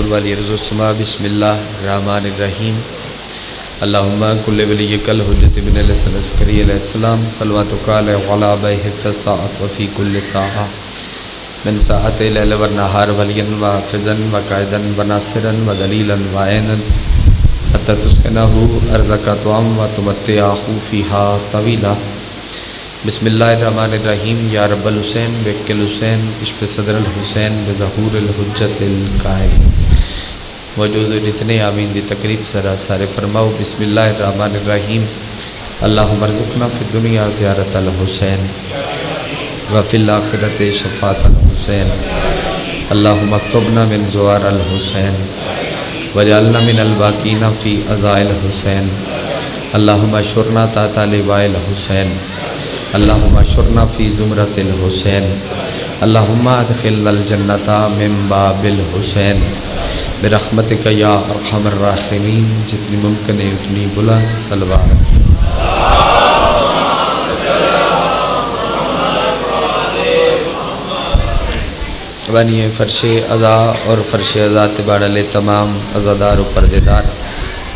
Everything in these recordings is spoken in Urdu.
النزول والارض والسماء بسم اللہ الرحمن الرحیم اللہم کل ولیک الحجۃ بن الحسن عسکری علیہ السلام صلواتک علیہ وعلی آبائہ فی الساعۃ وفی کل ساعۃ من ساعۃ اللیل والنہار ولیاً وحافظاً وقائداً وناصراً ودلیلاً وعینا حتی تسکنہ ارضک طعام وتمتعہ فیہا طویلا بسم اللہ الرحمن الرحیم یا رب الحسین بک الحسین اشف صدر الحسین بظہور الحجت القائم وجود جتنے آمین دی تکلیف ذرا سارے فرماؤ بسم اللہ الرحمن الرحیم اللہم ارزقنا فی الدنیا زیارت الحسین وفی الآخرت شفاعت الحسین اللہم اکتبنا من زوار الحسین وجعلنا من الباقین فی عزائل الحسین اللہم اشرنا تحت لواء الحسین اللہم اشرنا فی زمرۃ الحسین اللہم ادخلنا الجنۃ من باب الحسین برحمتک یا ارحم الراحمین جتنی ممکن ہے اتنی بلند صلوات بنیے فرش عزا اور فرش عزا تباڑا لے تمام عزادار و پردیدار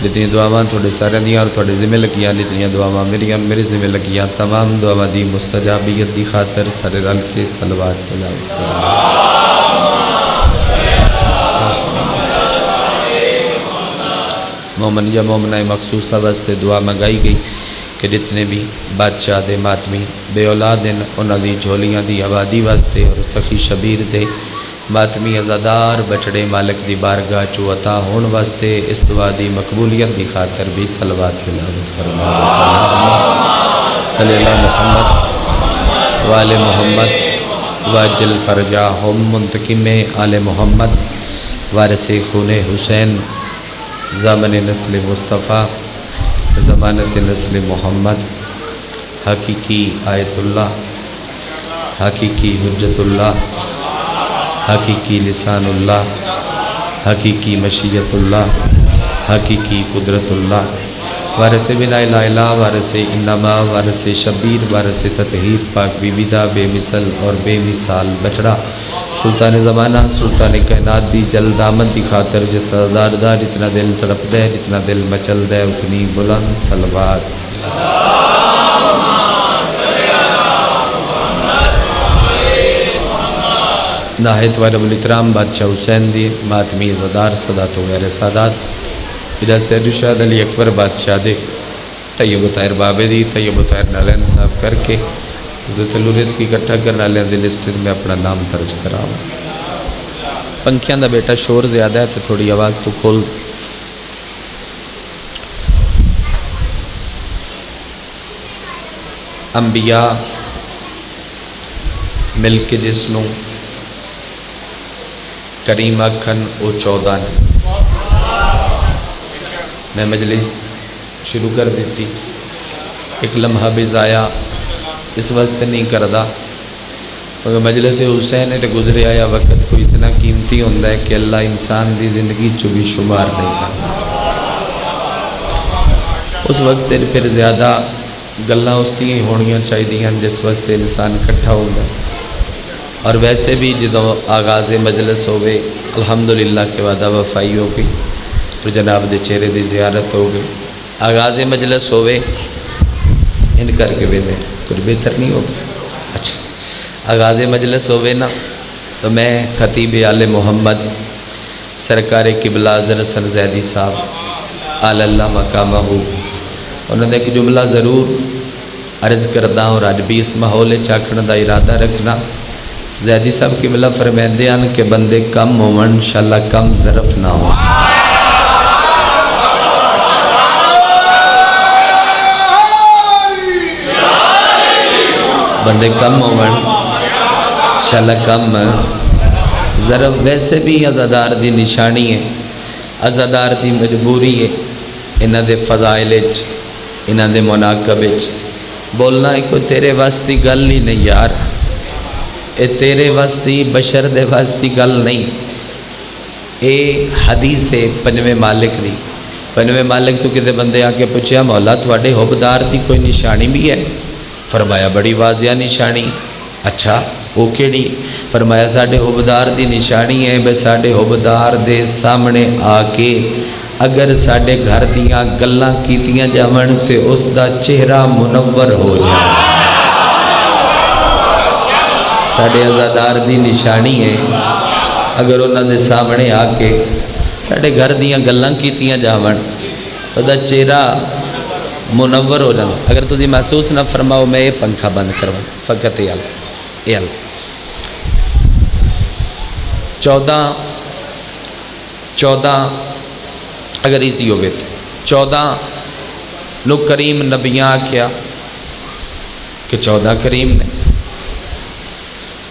جتنی دعاواں تھوڑے سارے دیاں اور تھوڑے ذمہ لگیاں جتنی دعاواں میرے ذمہ لگیاں تمام دعاواں دی مستجابیت دی خاطر سر رل کے صلوات تلاوت مومن یا مومنہ مخصوصہ واسطے دعا منگائی گئی کہ جتنے بھی بادشاہ دے ماتمی بے اولاد ہیں انہاں دی جھولیاں دی آبادی واسطے اور سخی شبیر دے ماتمی عزادار بچڑے مالک دی بارگاہ چو عطا ہون واسطے اس دعا دی مقبولیت دی خاطر بھی صلوات تلاوت فرمائے صلی اللہ محمد وآل محمد واجل فرجاہم منتقم آل محمد وارث خون حسین زامن نسل مصطفیٰ ضمانت نسل محمد حقیقی آیت اللہ حقیقی حجت اللہ حقیقی لسان اللہ حقیقی مشیت اللہ حقیقی قدرت اللہ وارث بلا الہ الا وارث انما وارث شبیر وارث تطہیر پاک بی بیدہ بے مثل اور بے مثال بچڑا سلطان زمانہ سلطان کائنات دی جلد آمد دی خاطر جس عزادار دا جتنا دل تڑپ دے جتنا دل مچل دے اتنی بلند صلوات نہایت والب الاکرام بادشاہ حسین دی ماتمی عزادار صدات و غیر سادات اجازت ارشاد علی اکبر بادشاہ دے طیب و طاہر بابے دی طیب و طاہر نالین صاف کر کے حضرت لورس کی اکٹھا کرنا لیں دی لسٹر میں اپنا نام درج کراؤں پنکھیاں دا بیٹا شور زیادہ ہے تو تھوڑی آواز تو کھول انبیاء مل کے جسنوں کریم اکھن او 14 میں مجلس شروع کر دیتی ایک لمحہ بھی ضائع اس واسطے نہیں کردہ مگر مجلس حسین نے گزرے آیا وقت کو اتنا قیمتی ہوندہ ہے کہ اللہ انسان دی زندگی چو بھی شمار نہیں کرتا اس وقت پھر زیادہ گلہ استی ہونیاں چاہی دیاں جس واسطے انسان کٹھا ہوندہ ہے اور ویسے بھی جدو آغاز مجلس ہوئے الحمدللہ کے وعدہ وفائی ہو گئی اور جناب دے چہرے دی زیارت ہو گئی آغاز مجلس ہوئے ان کر کے بھی کچھ بہتر نہیں ہوگا اچھا آغاز مجلس ہوئے نا تو میں خطیب آل محمد سرکار قبلہ حضرت حسن زیدی صاحب آل اللہ مقامہ ہو انہوں نے ایک جملہ ضرور عرض کردہ اور آج بھی اس ماحول چاکھن دا ارادہ رکھنا زیدی صاحب قبلہ فرمائندے ہیں کہ بندے کم ہوں انشاءاللہ کم ظرف نہ ہوں بندے کم ہوں انشاءاللہ کم ظرف ویسے بھی عزادار دی نشانی ہے عزادار دی مجبوری ہے انہاں دے فضائل انہاں دے مناقب بولنا ہے کوئی تیرے واسطی گل ہی نہیں یار اے تیرے واسطی بشر دے واسطی گل نہیں اے حدیث ہے پنجویں مالک دی پنجویں مالک تو کتے بندے آکے پوچھیا مولا تھوڑے حبدار دی کوئی نشانی بھی ہے فرمایا بڑی واضح نشانی اچھا وہ کیڑی؟ فرمایا ساڈے حبدار دی نشانی ہے بے ساڈے حبدار دے سامنے آ کے اگر ساڈے گھر دیاں گلاں کیتیاں جاون تے اس دا چہرہ منور ہو جائے۔ ساڈے عزادار دی نشانی ہے اگر انہاں دے سامنے آ کے ساڈے گھر دیاں گلاں کیتیاں جاون او دا چہرہ منور ہو جانا۔ اگر تسی محسوس نہ فرماؤ میں یہ پنکھا بند کروا فقط یہ 14 اگر ایزی ہوئے تھے 14 نو کریم نبیاں کیا کہ 14 کریم نے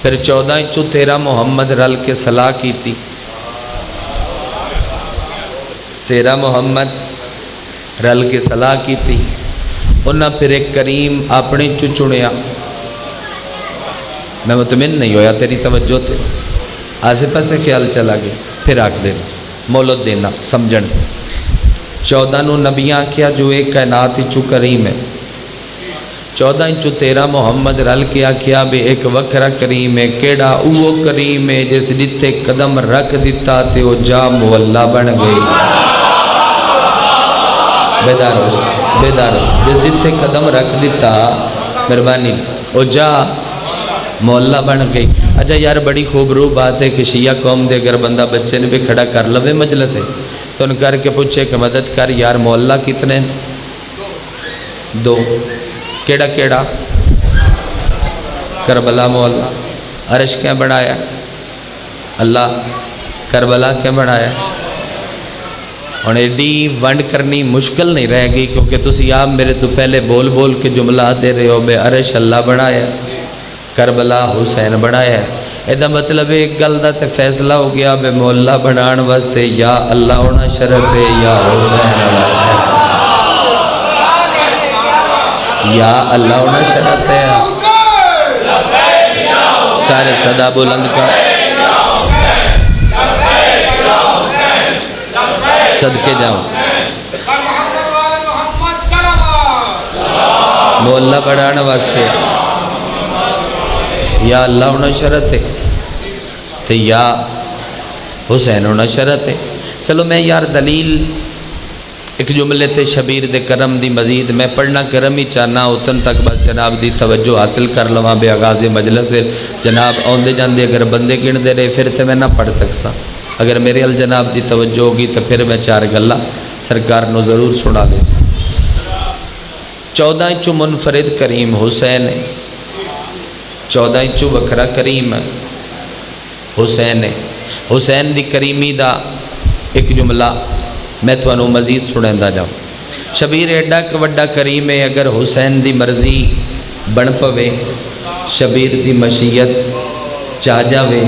پھر 14 چو 13 محمد رل کے صلاح کی تھی 13 محمد رل کے صلاح کی تھی انہاں پھر ایک کریم اپنے چو چنیا۔ میں مطمئن نہیں ہویا تیری توجہ تے آسے پاسے خیال چلا گیا پھر آکھ دینا مولد دینا سمجھن 14 نو نبیاں کیا جو ایک کائنات چو کریم ہے 14 چو 13 محمد رل کیا کیا بے ایک وکرہ کریم ہے کیڑا وہ کریم ہے جس جتے قدم رکھ دیتا تے وہ جا مولا بن گئی۔ بیداروس جس جتے قدم رکھ دیتا مہربانی وہ جا مولا بن گئی۔ اچھا یار بڑی خوبرو بات ہے کہ شیعہ قوم دے اگر بندہ بچے نے بھی کھڑا کر لوے مجلس ہے تو ان کر کے پوچھے کہ مدد کر یار مولا کتنے 2 کیڑا کیڑا کربلا مولا عرش کیا بڑھایا اللہ کربلا کیا بڑھایا اور ایڈی ونڈ کرنی مشکل نہیں رہ گئی کیونکہ تسی آپ میرے تو پہلے بول بول کے جملہ دے رہے ہو بے عرش اللہ بڑھایا کربلا حسین بڑھایا ایدہ مطلب ایک گلدہ تے فیصلہ ہو گیا بے مولا بنان واسطے یا اللہ ہونا شرط ہے یا حسین ہونا شرط ہے یا اللہ ہونا شرط ہے سارے صدا بلند کا صدقے جاؤں مولا بڑھانا واسطے یا اللہ ہونا شرط ہے تو یا حسین ہونا شرط ہے۔ چلو میں یار دلیل ایک جملے تے شبیر دے کرم دی مزید میں پڑھنا کرم ہی چاہنا اتن تک بس جناب دی توجہ حاصل کر لواں بے آغاز مجلس جناب آندے جاندے اگر بندے گن دے رہے پھر تے میں نہ پڑھ سکسا اگر میرے الجناب دی توجہ ہوگی تو پھر میں 4 گلہ سرکار نو ضرور سنا دے سا۔ 14 چو منفرد کریم حسین ہے 14 چو وکرہ کریم حسین ہے حسین دی کریمی دا ایک جملہ میں تو انہوں مزید سنیں دا جاؤں شبیر ایڈا کہ وڈا کریم ہے اگر حسین دی مرضی بن پوے شبیر دی مشیت چاہ جاوے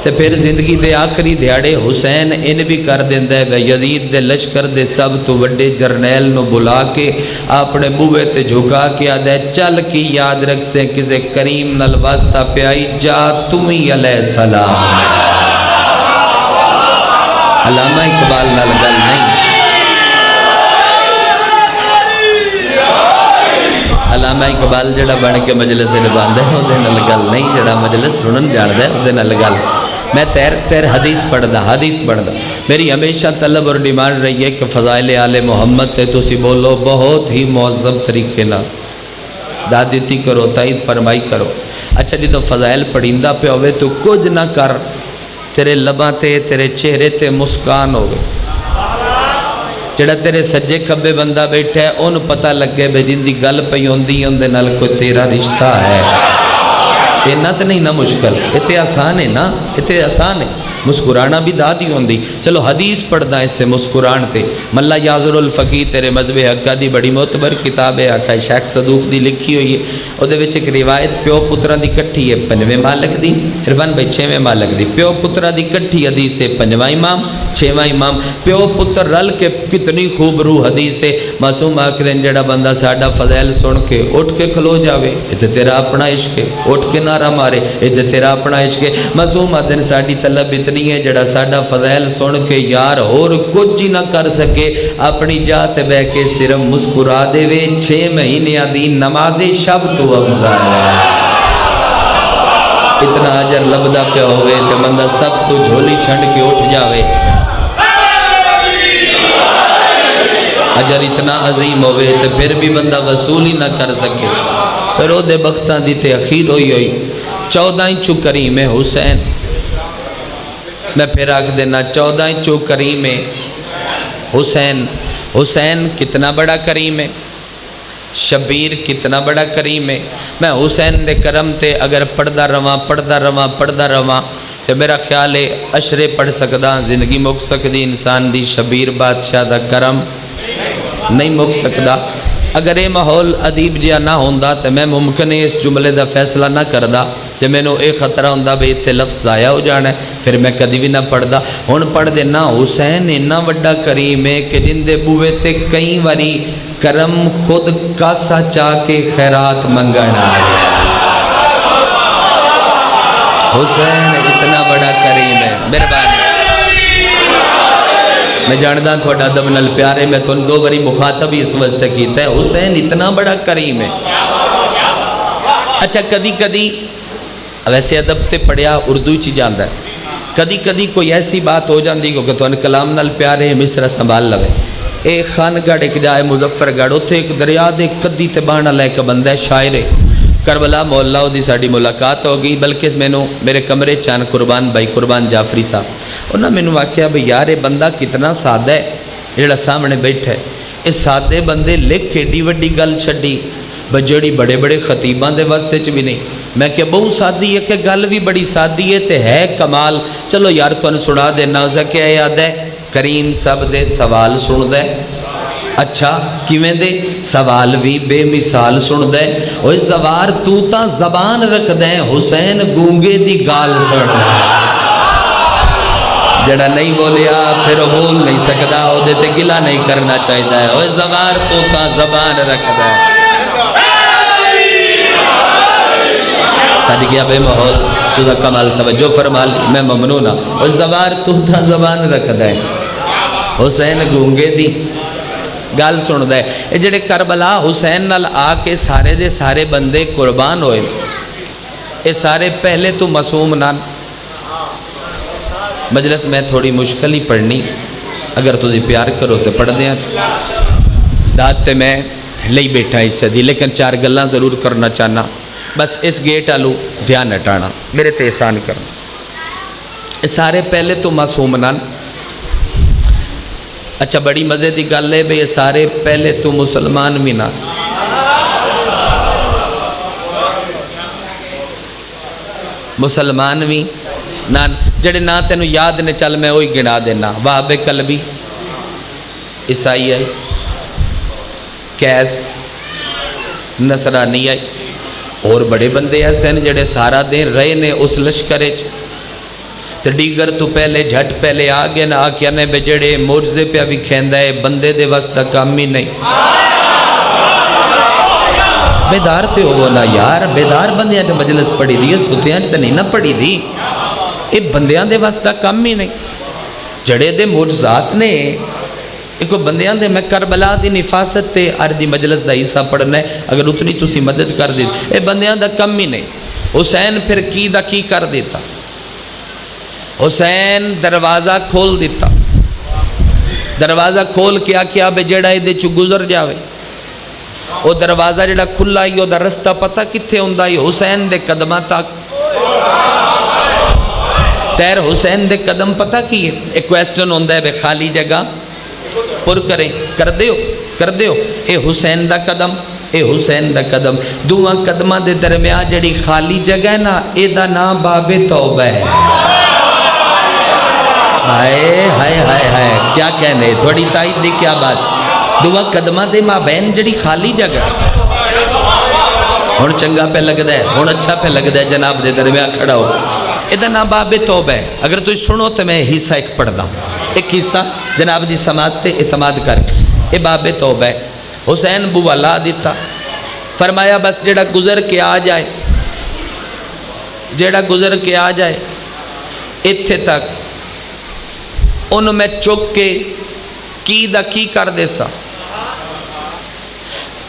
تو پھر زندگی دے آخری دیاڑے حسین ان بھی کر دیندہ ہے بے یزید دے لشکر دے سب تو وڈے جرنیل نو بلا کے اپنے بوے تے جھکا کے آدھے چل کی یاد رکھ سے کسے کریم نل واسطہ پیائی جا تمہیں علیہ السلام علامہ اقبال نل گل نہیں علامہ اقبال جڑا بن کے مجلس نباندہ ہے وہ دے نل گل نہیں جڑا مجلس سنن جاندہ ہے وہ دے نل گل میں تیر حدیث پڑھدا میری ہمیشہ طلب اور ڈیمانڈ رہی ہے کہ فضائل آل محمد تے تسی بولو بہت ہی معظم طریقے نہ دادیتی کرو تائید فرمائی کرو۔ اچھا جی تو فضائل پڑھیندہ پہ ہوئے تو کچھ نہ کر تیرے لباں تے تیرے چہرے تے مسکان ہوئے جڑا تیرے سجے کھبے بندہ بیٹھا ہے ان پتہ لگے بے جن دی گل پہ ہوندی اندے نال کوئی تیرا رشتہ ہے اینا تو نہیں نا مشکل اتے آسان ہے نا اتے آسان ہے مسکرانا بھی دادی ہوندی چلو حدیث پڑھنا اس سے مسکران تے ملا یازر الفقی تیرے مذہب حقہ دی بڑی معتبر کتاب ہے آکھا شیخ صدوق دی لکھی ہوئی ہے او دے وچ ایک روایت پیو پتران دی کٹھی ہے 5ویں مالک دی عرفان بھائی 6ویں مالک دی پیو پتران دی کٹھی حدیث ہے 5واں امام 6واں امام پیو پتر رل کے کتنی خوب روح حدیث ہے معصوم آخرین جڑا بندہ ساڈا فضائل سن کے اٹھ کے کھلو جاوے اتے تیرا اپنا عشق ہے اٹھ کے نعرہ مارے اتے تیرا اپنا عشق ہے معصوم آدن ساڈی طلب اتنی ہے جڑا ساڈا فضائل سن کے یار اور کچھ ہی نہ کر سکے اپنی جات بہ کے صرف مسکرا دے وے 6 مہینے دی نماز شب تو افضل ہے اتنا اجر لبدا پیا ہوئے تے بندہ سب تو جھولی چھنڈ کے اٹھ جاوے، اجر اتنا عظیم ہوئے تے پھر بھی بندہ وصول ہی نہ کر سکے، پھر او دے بختاں دی تے اخیر ہوئی 14 انچو کریم حسین۔ میں پھر آکھ دینا 14 انچو کریم حسین۔ حسین کتنا بڑا کریم ہے، شبیر کتنا بڑا کریم ہے۔ میں حسین دے کرم تے اگر پڑھدا رواں تے میرا خیال ہے اشرے پڑھ سکدا، زندگی مک سکدی انسان دی۔ شبیر بادشاہ دا کرم نہیں مک سکدا۔ اگر یہ ماحول ادیب جہا نہ ہوندا تے میں ممکن ہے اس جملے دا فیصلہ نہ کردا، تے مینوں اے خطرہ ہوندا بھی اتنے لفظ ضائع ہو جانا ہے، پھر میں کدی بھی نہ پڑھدا۔ ہن پڑھ دینا حسین اتنا وڈا کریم ہے کہ جن دے بوئے تے کئی واری کرم خود کاسا چاہ کے خیرات منگن آ گیا۔ حسین اتنا بڑا کریم ہے۔ مہربانی، میں جاندہ تھوڑا ادب نال پیارے، میں تو 2 باری مخاطب ہی اس واسطے کیتا ہے، حسین اتنا بڑا کریم ہے۔ اچھا کدی ویسے ادب تے پڑھیا اردو چی جاندہ ہے، کدی کوئی ایسی بات ہو جاندی کہ تو کلام نال پیارے مصر سنبھال لوے۔ ایک خانگڑھ ایک جائے مظفر گڑھ، اتھے ایک دریا دے کدی تے بانا لے کے بندہ ہے شاعر کربلا مولا دی ساڑی ملاقات ہو گئی، بلکہ میرے کمرے چان قربان بھائی قربان جعفری صاحب انہوں نے میں نے واقعہ بھئی یار یہ بندہ کتنا سادہ ہے جڑا سامنے بیٹھا ہے، اس سادے بندے لکھ کے ڈی وڈی گل چھڑی بجڑی بڑے بڑے خطیبان دے واسطے چ بھی نہیں۔ میں کہ بہت سادی ہے کہ گل بھی بڑی سادی ہے تے ہے کمال۔ چلو یار تو انہوں سنا دینا اسا کیا یاد ہے، کریم سب دے سوال سن دے۔ اچھا کیویں دے سوال بھی بے مثال سن دے۔ اوہ زوار تو تا زبان رکھ دے، حسین گونگے دی گال سن دے۔ جڑا نہیں بولیا پھر بول نہیں سکدا، او دے تے گلہ نہیں کرنا چاہیدہ ہے۔ اوہ زوار تو تا زبان رکھ دے۔ صدقیہ بے محول تو دا کمال توجہ فرما لی، میں ممنونہ۔ اوہ زوار تو تا زبان رکھ دے، حسین گونگے دی گال سن دے۔ اے جڑے کربلا حسین نال آ کے سارے دے سارے بندے قربان ہوئے، اے سارے پہلے تو معصوم نہ۔ مجلس میں تھوڑی مشکل ہی پڑھنی، اگر تجھے پیار کرو تو پڑھ دیں۔ داد تے میں لئی بیٹھا اس سے دی، لیکن 4 گلاں ضرور کرنا چاہنا، بس اس گیٹ آلو دھیان ہٹانا، میرے تے احسان کرنا۔ اے سارے پہلے تو معصوم نہ۔ اچھا بڑی مزے دی گل ہے بھئی یہ سارے پہلے تو مسلمان بھی نہ۔ مسلمان بھی نہ، جڑے نہ تینوں یاد نے چل میں وہی گنا دینا۔ وہاب قلبی، عیسائی آئی، کیس، نصرانی آئی، اور بڑے بندے ایسے ہیں جڑے سارا دن رہے نے اس لشکرے تو ڈیگر تو پہلے جھٹ پہلے آگے نہ آکیا نے بے جڑے مرزے پہ بھی کھیندہ ہے بندے دے واسطہ کام ہی نہیں۔ بیدار تے ہو نا یار، بیدار بندیاں تے مجلس پڑھی دی، ستیاں تے نہیں نہ پڑھی دی، اے بندیاں دے واسطہ کام ہی نہیں۔ جڑے دے معجزات نے ایک بندیاں دے میں کربلا دی نفاست تے اردی مجلس دا حصہ پڑھنا ہے، اگر اتنی تسی مدد کر دی، اے بندیاں دا کم ہی نہیں۔ حسین پھر کی کر دیتا، حسین دروازہ کھول دیتا، دروازہ کھول کیا بے جڑا دے چو گزر جاوے، وہ دروازہ جڑا کھلا ہی وہ دا رستہ پتہ کتھے ہوندہ ہی حسین دے قدمہ تک۔ تیر حسین دے قدم پتہ کی ہے، ایک کویسٹن ہوندہ ہے بے خالی جگہ پر کریں، کر دیو، اے حسین دا قدم، اے حسین دا قدم، دوہاں قدمہ دے درمیان جڑی خالی جگہ ہے نا، اے دا نام باب توبہ ہے۔ ہائے کیا کہنے، تھوڑی تائید دی کیا بات، دوہاں قدمہ دے ماں بین جڑی خالی جگہ ہون چنگا پہ لگ دے، ہون اچھا پہ لگ دے جناب دے درمیان کھڑا ہو، ادھا نا باب توبہ ہے۔ اگر تو سنو تو میں حصہ ایک پڑھ دا، ایک حصہ جناب دی سماعت تے اعتماد کر کے، اے باب توبہ ہے۔ حسین بو لا دیتا، فرمایا بس جڑا گزر کے آ جائے، جڑا گزر کے آ جائے اتھے تک انہوں میں چک کے کی دا کی کر دے سا۔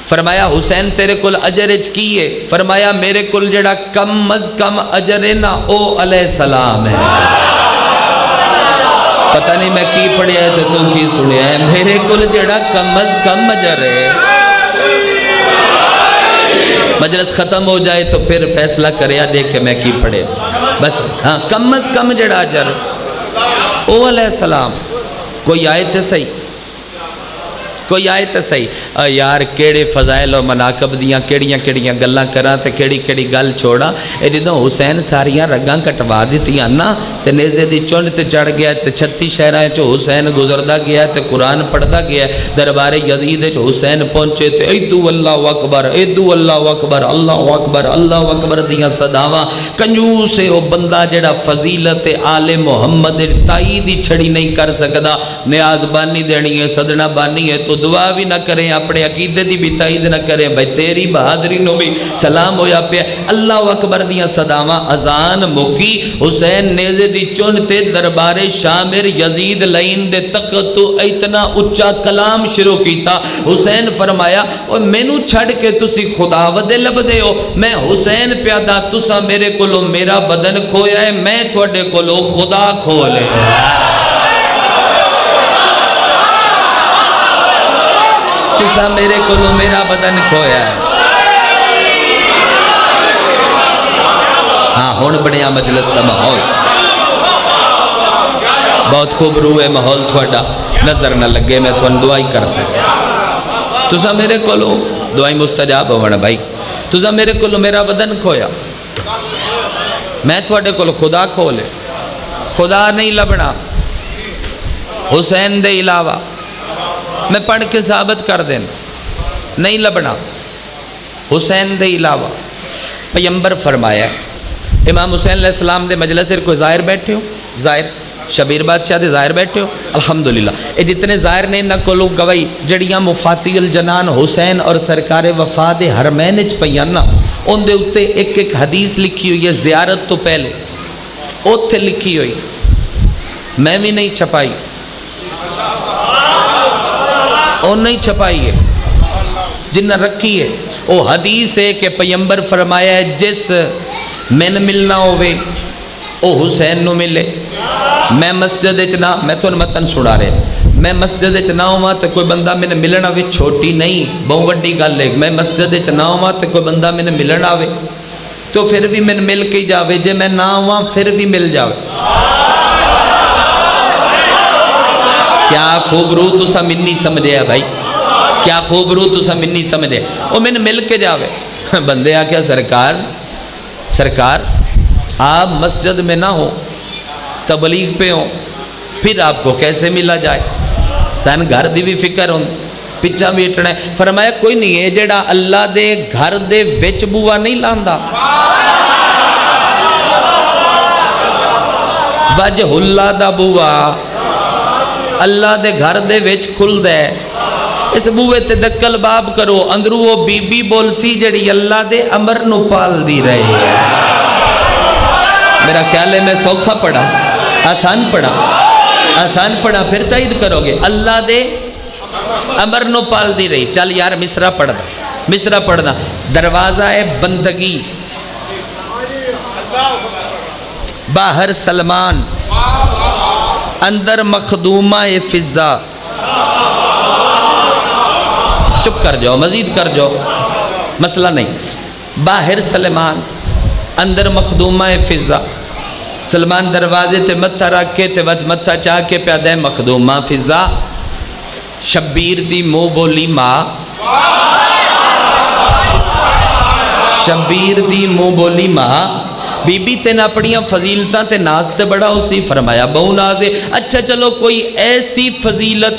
فرمایا حسین تیرے کل اجر اچ کی ہے؟ فرمایا میرے کل جڑا کم از کم اجر ہے نا او علیہ السلام ہے۔ پتہ نہیں میں کی پڑھیا ہے تو کی سنیا ہے، میرے کل جڑا کم از کم اجر ہے۔ مجلس ختم ہو جائے تو پھر فیصلہ کریا دیکھ کہ میں کی پڑھے، بس ہاں کم از کم جڑا اجر او علیہ السلام۔ کوئی آئے تے صحیح، کوئی آئے تے صحیح۔ یار کیڑے فضائل و مناقب دیاں کیڑیاں کیڑیاں گلاں کراں تے کیڑی کیڑی گل چھوڑاں۔ اے جدوں حسین ساریاں رگاں کٹوا دتیاں نا تے نیزے دی چونڈ تے چڑھ گیا تے 36 شہراں وچ حسین گزردا گیا تے قرآن پڑھدا گیا۔ دربار یزید وچ حسین پہنچے تے ایدو اللہ اکبر، ایدو اللہ اکبر، اللہ اکبر، اللہ اکبر دیاں صداواں۔ کنجوس ہے او بندہ جڑا فضیلت آل محمد تائید ہی چھڑی نہیں کر سکدا۔ نیاز بانی دینی ہے، صدنہ بانی ہے تو دعا بھی نہ کریں، اپنے عقیدے دی بھی تائید نہ کریں، بھائی تیری بہادری نو بھی سلام ہویا پیا۔ اللہ اکبر دیاں صداواں، اذان مکی، حسین نیزے دی چنتے دربار شامر یزید لائن دے تخت تو اتنا اچھا کلام شروع کیتا۔ حسین فرمایا اور مینوں چھڑ کے تسی خدا ودے لب دے ہو، میں حسین پیادا تسا میرے کولو میرا بدن کھویا ہے، میں تھوڑے کولو خدا کھو لے۔ تسا میرے کولو میرا بدن کھویا ہے۔ ہاں ہون بڑیا مجلس دا ماحول بہت خوب روئے، ماحول تھوڑا نظر نہ لگے، میں تھوڑا دعائی کر سکے۔ تسا میرے کولو دعائی مستجاب ہونا بھائی، تسا میرے کولو میرا بدن کھویا، میں تھوڑے کولو خدا کھو لے۔ خدا نہیں لبنا حسین دے علاوہ، میں پڑھ کے ثابت کر دیں، نہیں لبنا حسین دے علاوہ۔ پیمبر فرمایا ہے، امام حسین علیہ السلام دے مجلس کوئی ظاہر بیٹھے ہو، ظاہر شبیر بادشاہ دے ظاہر بیٹھے ہو، الحمدللہ اے جتنے ظاہر نے نہ کولو گوائی جڑیاں مفاتی الجنان حسین اور سرکار وفا دے حرمین اچ پیان نا، ان دے اتے ایک ایک حدیث لکھی ہوئی ہے زیارت تو پہلے، اوتھے لکھی ہوئی، میں بھی نہیں چھپائی، اور نہیں چھپائی ہے، جنہ رکھی ہے۔ وہ حدیث ہے کہ پیمبر فرمایا ہے جس میں ملنا ہوئے او حسین نو ملے۔ میں مسجد اچنا، میں تو متن سنا رہے، میں مسجد اچنا ہوا تو کوئی بندہ میں ملنا ہوئے، چھوٹی نہیں بہت وڈی گل ہے، میں مسجد اچنا ہوا تو کوئی بندہ میں ملنا ہوئے تو پھر بھی میں مل کے جاوے، جے میں نہ ہوا پھر بھی مل جاوے۔ کیا خوب روح تسا منی سمجھے ہے بھائی، کیا خوب روح تسا منی سمجھے، وہ میں مل کے جاوے۔ بندے آکیا سرکار آپ مسجد میں نہ ہو، تبلیغ پہ ہو، پھر آپ کو کیسے ملا جائے، سن گھر دی بھی فکر ہوں، پچھا بھی اٹھنا ہے۔ فرمایا کوئی نہیں ہے جڑا اللہ دے گھر دے وچ بوا نہیں لاندا، وجہ اللہ دا بوا اللہ دے گھر دے وچ کھل دے، اس بوئے تے دکل باب کرو، اندرو وہ بی بی بول سی جڑی اللہ دے امر نو پال دی رہے ہیں۔ میرا خیال ہے میں سوکھا پڑھا، آسان پڑھا، پھر تائید کرو گے، اللہ دے امر نو پال دی رہی۔ چل یار مصرہ پڑھنا، دروازہ ہے بندگی، باہر سلمان، اندر مخدومہ فضا۔ چپ کر جاؤ، مزید کر جاؤ، مسئلہ نہیں۔ باہر سلمان، اندر مخدومہ فضا۔ سلمان دروازے تے متھا رکھ کے تے متھا چاہ کے پیادہ مخدومہ فضا۔ شبیر دی مو بولی ماں، شبیر دی مو بولی ماں، بی بی تے اپنیاں فضیلتاں تے ناز تے بڑا اسی فرمایا بہو ناز ہے۔ اچھا چلو کوئی ایسی فضیلت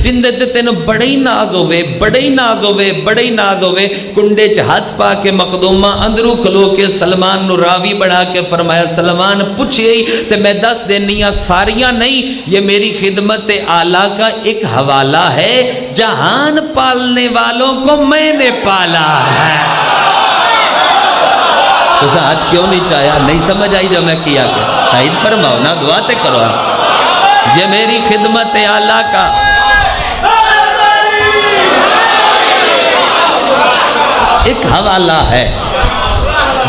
جندے تے تین بڑی ناز ہوئے، کنڈے چ ہاتھ پا کے مخدومہ اندرو کھلو کے سلمان نو راوی بڑھا کے فرمایا سلمان پوچھے ہی تے میں دس دینیاں ساریاں نہیں، یہ میری خدمت اعلیٰ کا ایک حوالہ ہے، جہان پالنے والوں کو میں نے پالا ہے۔ تو ہاتھ کیوں نہیں چاہیا، نہیں سمجھ آئی جو میں کیا کہ تائید فرماؤ نا، دعا تے کرو، یہ میری خدمت اعلیٰ کا ایک حوالہ ہے،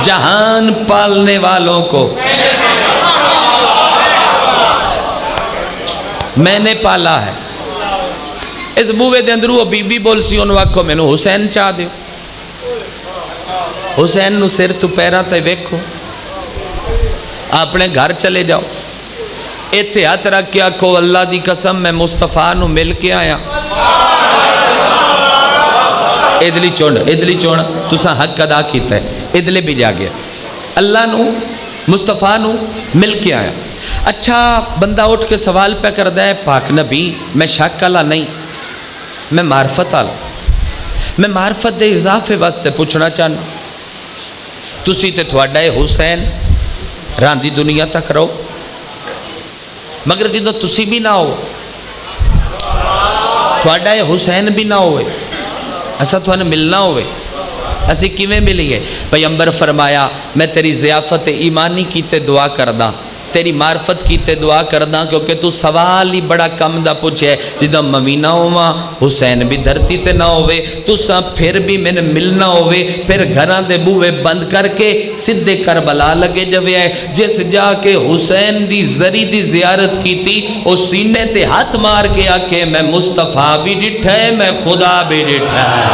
جہان پالنے والوں کو میں نے پالا ہے۔ اس بوے دے اندرو وہ بی بی بول سی انہوں آکھو میں نو حسین چاہ دیو، حسین نو سر تو پیرا تے ویکھو، اپنے گھر چلے جاؤ، ایتھے ہاتھ رکھ کے آکھو اللہ دی قسم میں مصطفیٰ نو مل کے آیا، ادلی چونڈ تساں حق ادا کیتا ہے، ادلے بھی جا گیا، اللہ نو مصطفیٰ نو مل کے آیا۔ اچھا بندہ اٹھ کے سوال پہ کر دے پاک نبی میں شک والا نہیں، میں معرفت والا، میں معرفت دے اضافے واسطے پوچھنا چاہنا، تسی تے تھوڑا ہے حسین راندی دنیا تک رہو، مگر جدو تسی بھی نہ ہو، تھوڑا ہے حسین بھی نہ ہوئے، ایسا تو ہمیں ملنا ہوئے، ایسی کیویں ملی ہے؟ پیغمبر فرمایا میں تیری ضیافت ایمانی کیتے دعا کردہ، تیری معرفت کیتے دعا کردہ، کیونکہ تو سوال ہی بڑا کم دا پوچھے، جدو ممی نہ ہوا حسین بھی دھرتی تے نہ ہوئے، تو سا پھر بھی میں نے ملنا ہوئے، پھر گھران دے بوئے بند کر کے صدے کربلا لگے جوے آئے، جس جا کے حسین دی زری دی زیارت کی تھی، او سینے تے ہاتھ مار کے آکے میں مصطفیٰ بھی ڈٹھا ہے، میں خدا بھی ڈٹھا ہے،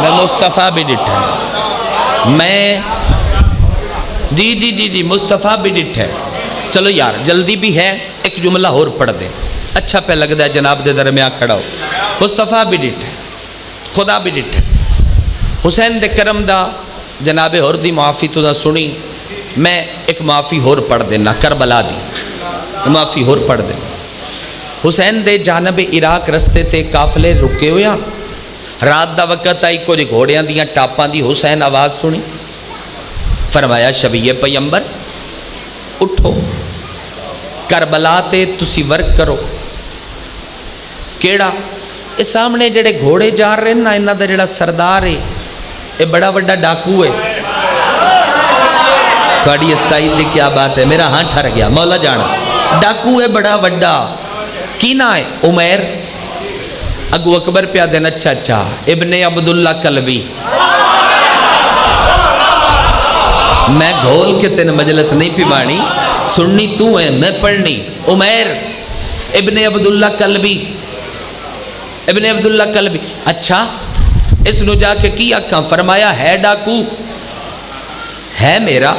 میں مصطفیٰ بھی ڈٹھا ہے، میں جی مصطفیٰ بھی ڈٹھا ہے۔ چلو یار جلدی بھی ہے، ایک جملہ اور پڑھ دیں، اچھا پہ لگ دا ہے جناب دے درمیان کھڑا ہو، مصطفیٰ بھی ڈٹھا ہے، خدا بھی ڈٹھا ہے۔ حسین دے کرم دا جناب اور دی معافی تو دا سنی، میں ایک معافی اور پڑھ دینا، کربلا دی معافی اور پڑھ دینا۔ حسین دے جانب عراق رستے تے قافلے رکے ہویا، رات دا وقت آئی کوئی گھوڑیاں دیاں ٹاپاں دی، حسین آواز سنی، فرمایا شبیہ پیغمبر اٹھو، کربلا تے تسی ورک کرو، کیڑا اس سامنے جڑے گھوڑے جا رہے ہیں نا، انہاں دا جڑا سردار ہے یہ بڑا بڑا ڈاکو ہے، تھوڑی استائید دی کیا بات ہے، میرا ہاں ٹھر گیا، مولا جانا ڈاکو ہے بڑا بڑا، کی نا ہے؟ عمیر، اگو اکبر پیا دین اچھا ابن عبداللہ کلبی، میں گھول کے تین مجلس نہیں پیمانی، سننی تو ہے میں پڑھنی، عمیر ابن عبداللہ کلبی، ابن عبداللہ کلبی، اچھا اس نو جا کے کی آکھاں؟ فرمایا ہے ڈاکو ہے میرا،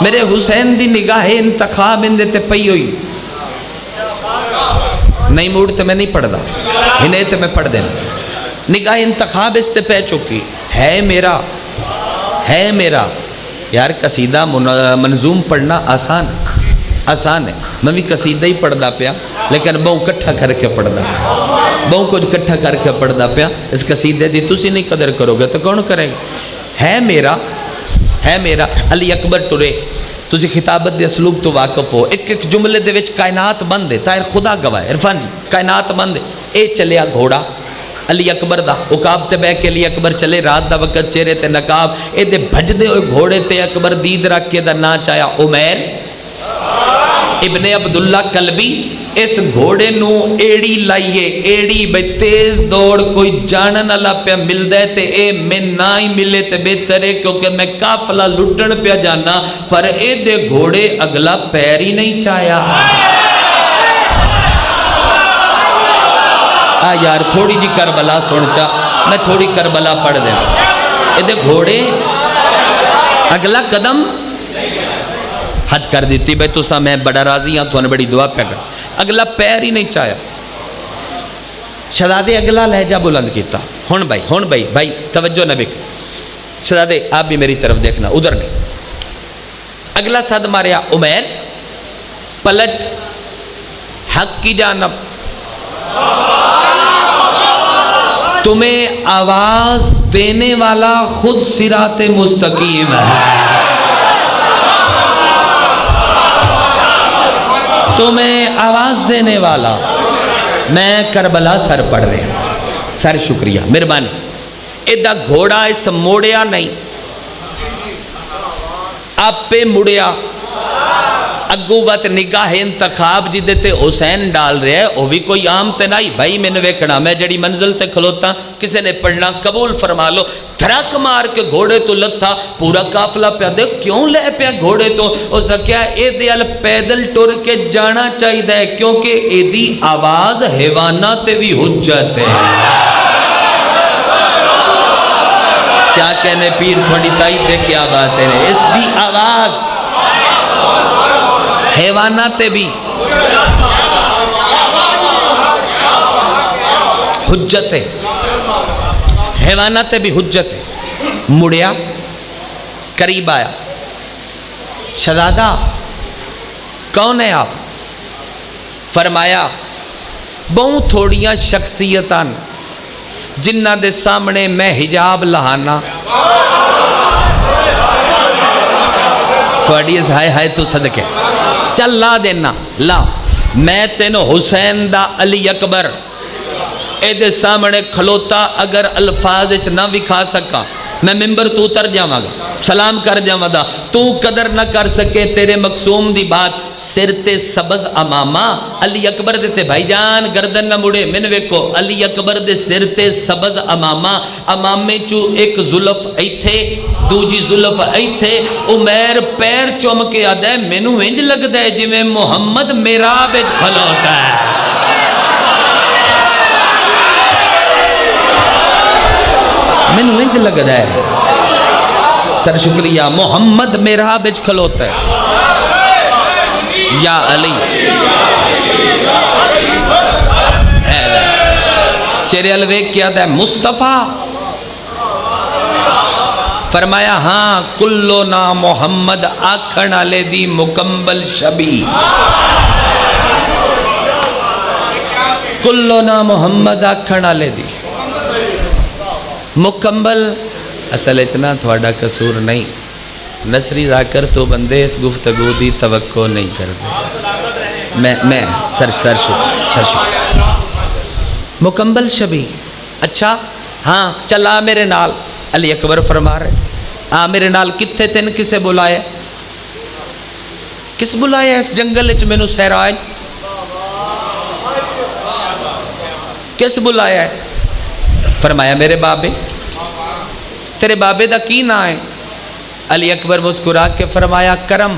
میرے حسین دی نگاہ انتخاب اندے تے پئی ہوئی، نہیں موڑ تے میں نہیں پڑھ دا، ہنے تے میں پڑھ دینا، نگاہ انتخاب اس تے پہ چکی، ہے میرا، ہے میرا۔ یار قصیدہ منظوم پڑھنا آسان ہے، میں بھی قصیدہ ہی پڑھ دا پیا، لیکن بہوں کٹھا کر کے پڑھ دا پیا، بہوں کچھ کٹھا کر کے پڑھ دا پیا، اس قصیدے دی تسی نہیں قدر کرو گے تو کون کرے گا؟ ہے میرا، ہے میرا۔ علی اکبر ٹرے، تجھے خطابت دے اسلوب تو واقف ہو، ایک ایک جملے دے وچ کائنات بند ہے، تاہر خدا گواہ ہے، عرفان جی کائنات بند ہے، اے چلیا گھوڑا علی اکبر دا، عقاب تے بے کے علی اکبر چلے، رات دا وقت چہرے تے نقاب، اے دے بھج دے ہوئے گھوڑے تے اکبر دید رکھ کے دا نا چاہیا عمیر ابن عبداللہ کلبی، اس گھوڑے نو ایڑی لائیے، ایڑی بے تیز دوڑ کوئی جانن اللہ پہ مل دے تے اے میں نہ ہی ملے تے بہتر ہے، کیونکہ میں کافلہ لٹن پہ جانا، پر اے دے گھوڑے اگلا پیر ہی نہیں چاہیا۔ یار تھوڑی جی کربلا سن چا، میں تھوڑی کربلا پڑھ دیں، اے دے گھوڑے اگلا قدم حد کر دیتی، بھئی تو سا میں بڑا راضی ہاں، تو انہیں بڑی دعا پہ کر، اگلا پیر ہی نہیں چاہیا۔ شہزادے اگلا لہجہ بلند کیتا، ہون بھائی توجہ نہ بک، شہزادے آپ بھی میری طرف دیکھنا، ادھر نہیں، اگلا صد ماریا عمیر پلٹ حق کی جانب، تمہیں آواز دینے والا خود صراط مستقیم ہے، تمہیں آواز دینے والا، میں کربلا سر پڑھ رہے ہیں، سر شکریہ مہربانی، ایدہ گھوڑا اس موڑیا نہیں، آپ پہ مڑیا، اگوت نگاہ انتخاب جدے تے حسین ڈال رہا ہے وہ بھی کوئی عام تے نہیں بھائی میں نے ویکھنا میں جڑی منزل تے کھلوتا کسے نے پڑھنا قبول فرما لو دھڑک مار کے گھوڑے تو لتھا پورا قافلہ پہ دے کیوں لے پہ گھوڑے تو اس کیا اے دیال پیدل ٹور کے جانا چاہیے ہے کیونکہ اے دی آواز حیوانات بھی حجت ہے کیا کہنے پیر تھوڑی تائی تے کیا بات ہے اس دی آواز حیوانات بھی حجت ہے حیوانات بھی حجت ہے مڑیا قریب آیا شہزادہ کون ہے آپ فرمایا بہت تھوڑیاں شخصیتاں جنہ دے سامنے میں حجاب لہانا تھوڑی اس ہائے ہائے تو صدقے چل لا دینا لا میں تینو حسین دا علی اکبر اے دے سامنے کھلوتا اگر الفاظ اچ نہ وکھا سکا میں ممبر تو اتر جاواں گا سلام کر جاواں دا تو قدر نہ کر سکے تیرے مقصوم دی بات سر تے سبز امامہ علی اکبر دیتے بھائی جان گردن نہ مڑے میں نے ویکو علی اکبر دے سر تے سبز امامہ امامے چو ایک ظلف ایتھے دوجی ظلف ایتھے عمیر پیر چوم کے آدھے میں نو انج لگ دے جی میں محمد میرا بیچ کھلوتا ہے میں نو انج لگ دے سر شکریہ محمد میرا بیچ کھلوتا ہے یا علی چہرے الوے کیا تھا مصطفیٰ فرمایا ہاں کلو نا محمد آکھن آلے دی مکمل شبی کلو نا محمد آکھن آلے دی مکمل اصل اتنا تھوڑا قصور نہیں نصری ذاکر تو بندے اس گفتگو دی توقع نہیں کر دے میں سر شکر مکمل شبی اچھا ہاں چلا میرے نال علی اکبر فرما رہے میرے نال کتھے تین کسے بلائے کس بلائے اس جنگل اچ میں نو سہرائے کس بلایا ہے فرمایا میرے بابے تیرے بابے دا کی نہ ہے علی اکبر مسکرا کے فرمایا کرم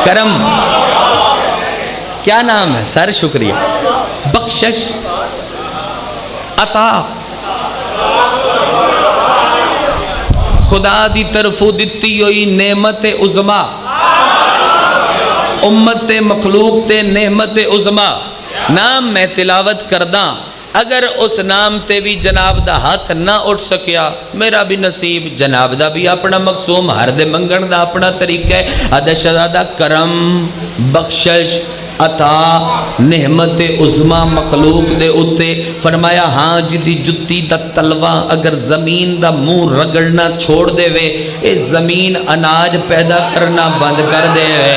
کرم کیا نام ہے سر شکریہ بخشش عطا خدا دی طرفو دتی ہوئی نعمت عظما امت مخلوق تے نعمت عظما نام میں تلاوت کرداں اگر اس نام تے بھی جناب دا ہاتھ نہ اٹھ سکیا میرا بھی نصیب جناب دا بھی اپنا مقصوم ہر دے منگن دا اپنا طریقہ ہے آدھا شہزادہ کرم بخشش عطا نعمت عظما مخلوق دے اتے فرمایا ہاں جدی جتی دا تلوہ اگر زمین دا منہ رگڑنا چھوڑ دے وے اے زمین اناج پیدا کرنا بند کر دے وے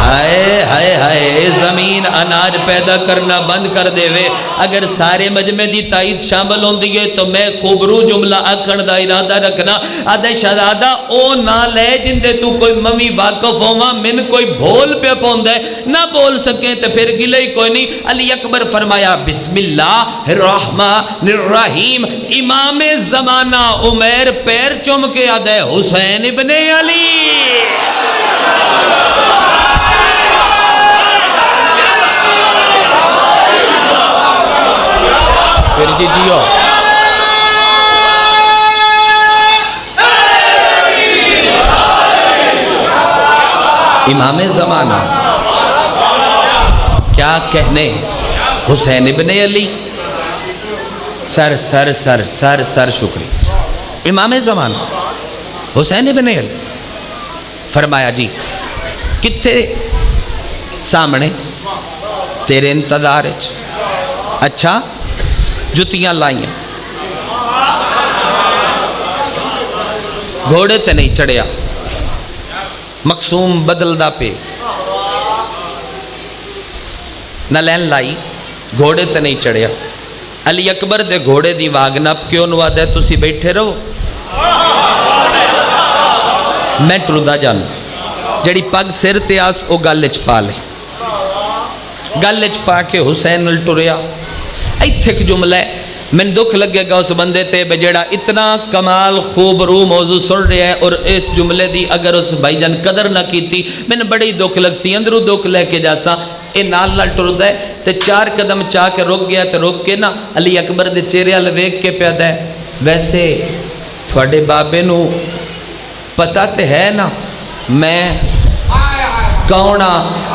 ہائے ہائے ہائے زمین اناج پیدا کرنا بند کر دے وے اگر سارے مجمع دی تائید شامل ہوں دیئے تو میں خوبرو جملہ آکھن دا ارادہ رکھنا آدھے شہزادہ او نہ لے جن دے تو کوئی ممی واقف ہوا من کوئی بھول پہ پوندے نہ بول سکیں تو پھر گلے ہی کوئی نہیں علی اکبر فرمایا بسم اللہ الرحمن الرحیم امام زمانہ عمیر پیر چم کے آدھے حسین ابن علی پھر جی جیو امام زمانہ کیا کہنے حسین ابن علی سر سر سر سر سر شکری امام زمانہ حسین ابن علی فرمایا جی کتھے سامنے تیرے انتظار اچھا جتیاں لائیں گھوڑے تے نہیں چڑھیا مقصوم بدل دا پہ نہ لین لائی گھوڑے تے نہیں چڑھیا علی اکبر دے گھوڑے دی واگ نپ کے انہوں آدھا ہے تسی بیٹھے رہو میں ٹردہ جانا جڑی پگ سر تے آس او گل اچ پا لے گل اچ پا کے حسین نل ٹریا ایتھے ایک جملہ ہے میں دکھ لگے گا اس بندے تے بجڑا اتنا کمال خوب رو موضوع سن رہا ہے اور اس جملے دی اگر اس بھائی جان قدر نہ کیتی میں نے بڑی دکھ لگ سی اندروں دکھ لے کے جاسا اے نال نال ٹردا ہے تے 4 قدم چاہ کے رک گیا تے رک کے نا علی اکبر دے چہرے ال ویکھ کے پیادا ہے ویسے تھوڑے بابے نو پتہ تے ہے نا میں کونہ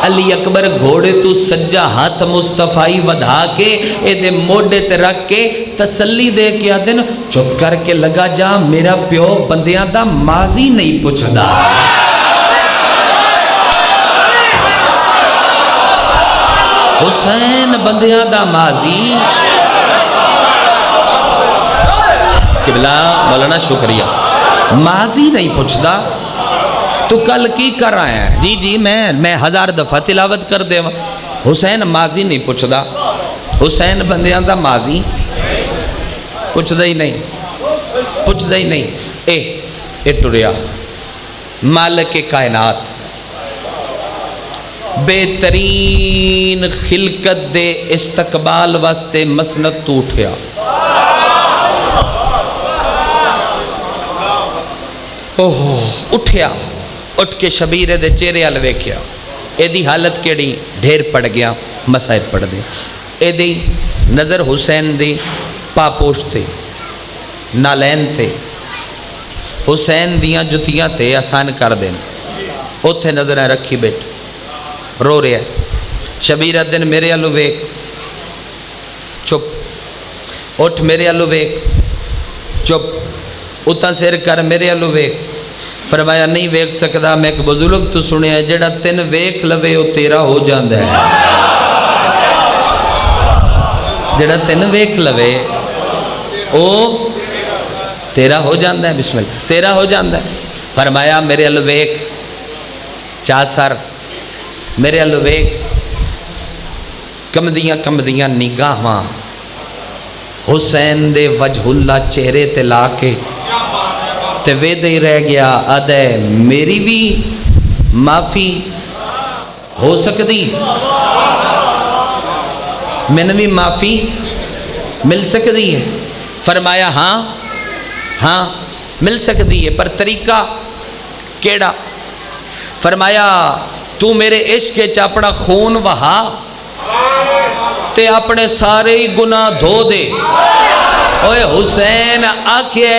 علی اکبر گھوڑے تو سجا ہاتھ مصطفی ودھا کے اے دے موڈے تے رکھ کے تسلی دے کے آدن چپ کر کے لگا جا میرا پیو بندیاں دا ماضی نہیں پوچھدا حسین بندیاں دا ماضی قبلہ مولانا شکریہ ماضی نہیں پوچھدا تو کل کی کر رہا ہے جی جی میں 1000 دفعہ تلاوت کر دے حسین ماضی نہیں پوچھدا حسین بندیاں دا ماضی پوچھدا ہی نہیں اے ٹریا مالک کائنات بہترین خلقت دے استقبال واسطے مسند تو اٹھیا اٹھیا اٹھ کے شبیر دے چہرے ال ویکھیا اے دی حالت کیڑی ڈھیر پڑ گیا مسائب پڑھ دے اے دی نظر حسین دی پاپوش تے نالین تے حسین دیاں جتیاں تے آسان کر دیں اوتھے نظریں رکھی بیٹھ رو رہا ہے شبیر دن میرے الو ویک چپ اٹھ میرے الو ویک چپ اتا سر کر میرے الو ویک فرمایا نہیں ویک سکدا میں ایک بزرگ تو سنے ہے جڑا تین ویک لوے او تیرا ہو جاندہ ہے جڑا تین ویک لوے او تیرا ہو جاندہ ہے بسم اللہ تیرا ہو جاندہ ہے فرمایا میرے الو ویک چاسر میرے الو ویک کمدیاں نگاہاں حسین دے وجہ اللہ چہرے تے لا کے تے ویدہ ہی رہ گیا آدھے میری بھی معافی ہو سکتی میں نے بھی معافی مل سکتی ہے فرمایا ہاں مل سکتی ہے پر طریقہ کیڑا فرمایا تو میرے عشق چاپڑا خون وہا تے اپنے سارے گناہ دھو دے اوے حسین آکھے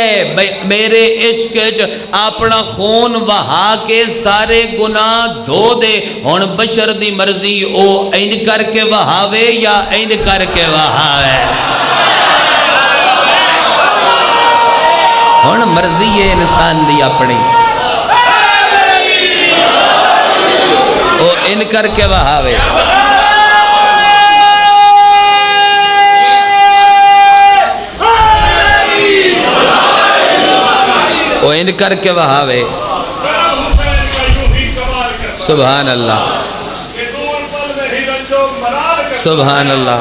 میرے عشق اپنا خون وہا کے سارے گناہ دھو دے ہن بشر دی مرضی او این کر کے وہاوے یا این کر کے وہاوے ہن مرضی ہے انسان دی اپنی او این کر کے وہاوے وہ ان کر کے وہاوے سبحان اللہ سبحان اللہ